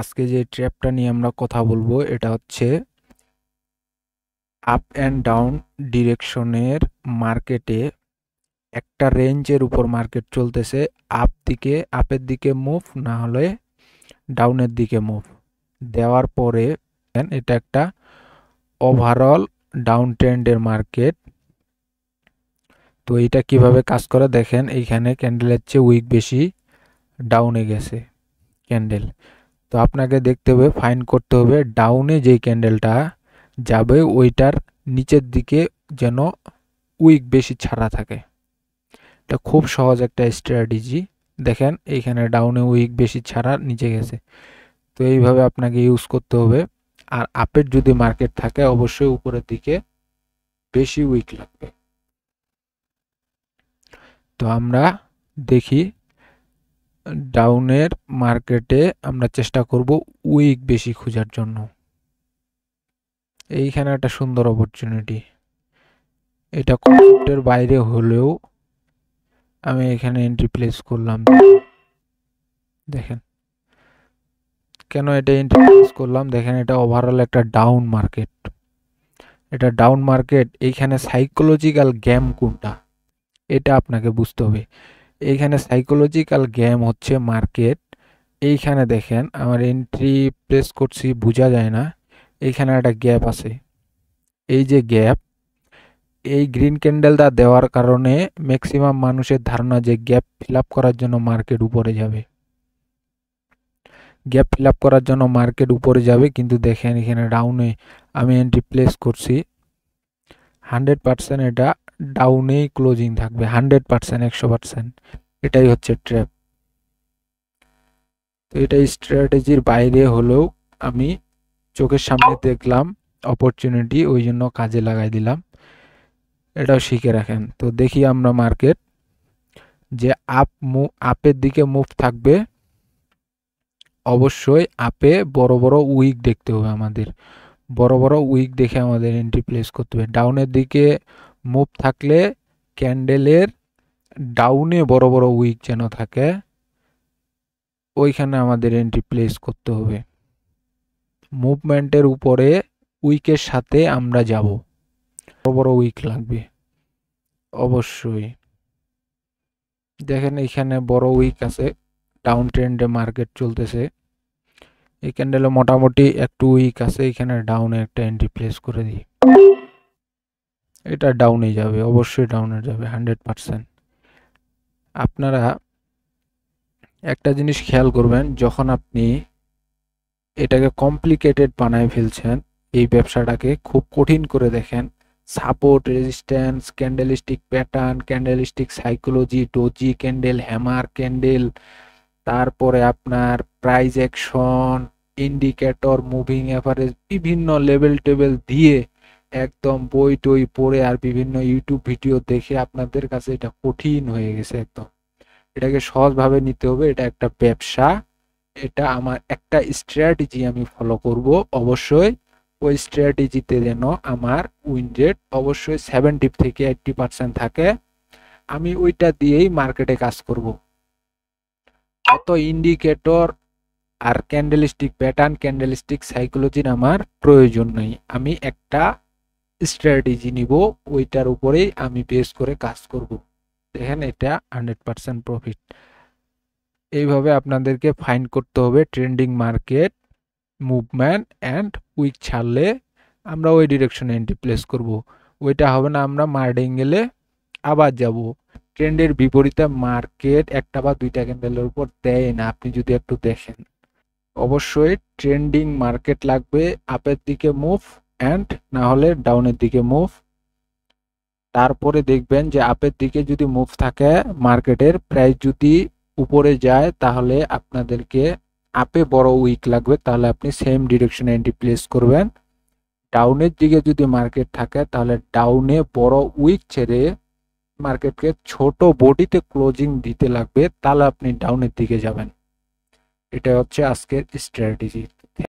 আজকে যে ট্র্যাপটা নিয়ে আমরা কথা বলবো এটা হচ্ছে আপ অ্যান্ড ডাউন ডিরেকশনের মার্কেটে একটা রেঞ্জের উপর মার্কেট চলতেছে, আপের দিকে মুভ না হলে ডাউনের দিকে মুভ দেওয়ার পরে এটা একটা ওভারঅল ডাউন ট্রেন্ডের মার্কেট। তো এটা কিভাবে কাজ করে দেখেন, এইখানে ক্যান্ডেলের চেয়ে উইক বেশি ডাউনে গেছে ক্যান্ডেল। তো আপনাকে দেখতে হবে, ফাইন্ড করতে হবে ডাউনে যেই ক্যান্ডেলটা যাবে ওইটার নিচের দিকে যেন উইক বেশি ছাড়া থাকে। এটা খুব সহজ একটা স্ট্র্যাটেজি। দেখেন এইখানে ডাউনে উইক বেশি ছাড়া নিচে গেছে, তো এইভাবে আপনাকে ইউজ করতে হবে। আর আপের যদি মার্কেট থাকে অবশ্যই উপরের দিকে বেশি উইক লাগবে। তো আমরা দেখি ডাউনের মার্কেটে আমরা চেষ্টা করব উইক বেশি খোঁজার জন্য। এইখানে একটা সুন্দর অপরচুনিটি, এটা কনসেপ্টের বাইরে হলেও আমি এখানে এন্ট্রি প্লেস করলাম। দেখেন কেন এটা এন্ট্রি প্লেস করলাম, দেখেন এটা ওভারঅল একটা ডাউন মার্কেট। এটা ডাউন মার্কেট, এইখানে সাইকোলজিক্যাল গেম কোনটা এটা আপনাকে বুঝতে হবে। এইখানে সাইকোলজিক্যাল গেম হচ্ছে মার্কেট। এইখানে দেখেন আমার এন্ট্রি প্লেস করছি বোঝা যায় না, এইখানে একটা গ্যাপ আছে। এই যে গ্যাপ, এই গ্রিন ক্যান্ডেলটা দেওয়ার কারণে ম্যাক্সিমাম মানুষের ধারণা যে গ্যাপ ফিল আপ করার জন্য মার্কেট উপরে যাবে, গ্যাপ ফিল আপ করার জন্য মার্কেট উপরে যাবে। কিন্তু দেখেন এখানে ডাউনে আমি এন্ট্রি প্লেস করছি, 100% এটা ডাউনেই ক্লোজিং থাকবে, 100%, 100%। এটাই হচ্ছে ট্র্যাপ। তো এটা স্ট্র্যাটেজির বাইরে হলেও আমি চোখের সামনে দেখলাম অপরচুনিটি, ওই জন্য কাজে লাগাই দিলাম। এটাও শিখে রাখেন। তো দেখি আমরা মার্কেট যে আপের দিকে মুভ থাকবে, অবশ্যই আপে বড় বড় উইক দেখতে হবে আমাদের, বড় বড় উইক দেখে আমাদের এন্ট্রি প্লেস করতে হবে। ডাউনের দিকে মুভ থাকলে ক্যান্ডেলের ডাউনে বড় বড় উইক যেন থাকে, ওইখানে আমাদের এন্ট্রি প্লেস করতে হবে। মুভমেন্টের উপরে উইকের সাথে আমরা যাব, বড় বড় উইক লাগবে অবশ্যই। দেখেন এখানে বড় উইক আছে, ডাউন ট্রেন্ডে মার্কেট চলতেছে। এই ক্যান্ডেলে মোটামুটি একটু উইক আছে, এখানে ডাউনে একটা এন্ট্রি প্লেস করে দিই। এটা ডাউনে যাবে, অবশ্যই ডাউনে যাবে 100%। আপনারা একটা জিনিস খেয়াল করবেন, যখন আপনি এটাকে কমপ্লিকেটেড বানায় ফেলছেন, এই ব্যবসাটাকে খুব কঠিন করে দেখেন, support, resistance, candlestick pattern, candlestick psychology, doji candle, hammer candle, তারপরে আপনার price action, indicator, moving average, বিভিন্ন লেভেল টেবিল দিয়ে একদম বই টই পড়ে আর বিভিন্ন ইউটিউব ভিডিও দেখে আপনাদের কাছে এটা কঠিন হয়ে গেছে একদম। এটাকে সহজভাবে নিতে হবে, এটা একটা ব্যবসা। এটা আমার একটা স্ট্র্যাটেজি আমি ফলো করব, অবশ্যই ওই স্ট্র্যাটেজিতে যেন আমার উইন রেট অবশ্যই 70 থেকে 80% থাকে, আমি ওইটা দিয়েই মার্কেটে কাজ করব। অত ইন্ডিকেটর আর ক্যান্ডেলস্টিক প্যাটার্ন, ক্যান্ডেলস্টিক সাইকোলজির আমার প্রয়োজন নেই। আমি একটা স্ট্র্যাটেজি নিব, ওইটার উপরেই আমি বেস করে কাজ করব। দেখেন এটা 100% প্রফিট। এইভাবে আপনাদেরকে ফাইন্ড করতে হবে trending market, movement and week ছাড়লে আমরা ওই ডিরেকশনে এন্ট্রি প্লেস করব। ওইটা হবে না আমরা মার্ডিংলে আবার যাব। ট্রেন্ডের বিপরীতে মার্কেট একটা বা দুইটা ক্যান্ডেলের উপর দেয় না, আপনি যদি একটু দেখেন। অবশ্যই ট্রেন্ডিং মার্কেট লাগবে, আপের দিকে মুভ অ্যান্ড না হলে ডাউনের দিকে মুভ। তারপরে দেখবেন যে আপের দিকে যদি মুভ থাকে, মার্কেটের প্রাইস যদি উপরে যায়, তাহলে আপনাদেরকে আপে বড় উইক লাগবে, তাহলে আপনি সেম ডিরেকশনে এন্ট্রি প্লেস করবেন। ডাউনের দিকে যদি মার্কেট থাকে তাহলে ডাউনে বড় উইক ছেড়ে মার্কেটকে ছোট বডিতে ক্লোজিং দিতে লাগবে, তাহলে আপনি ডাউনের দিকে যাবেন। এটা হচ্ছে আজকের স্ট্র্যাটেজি।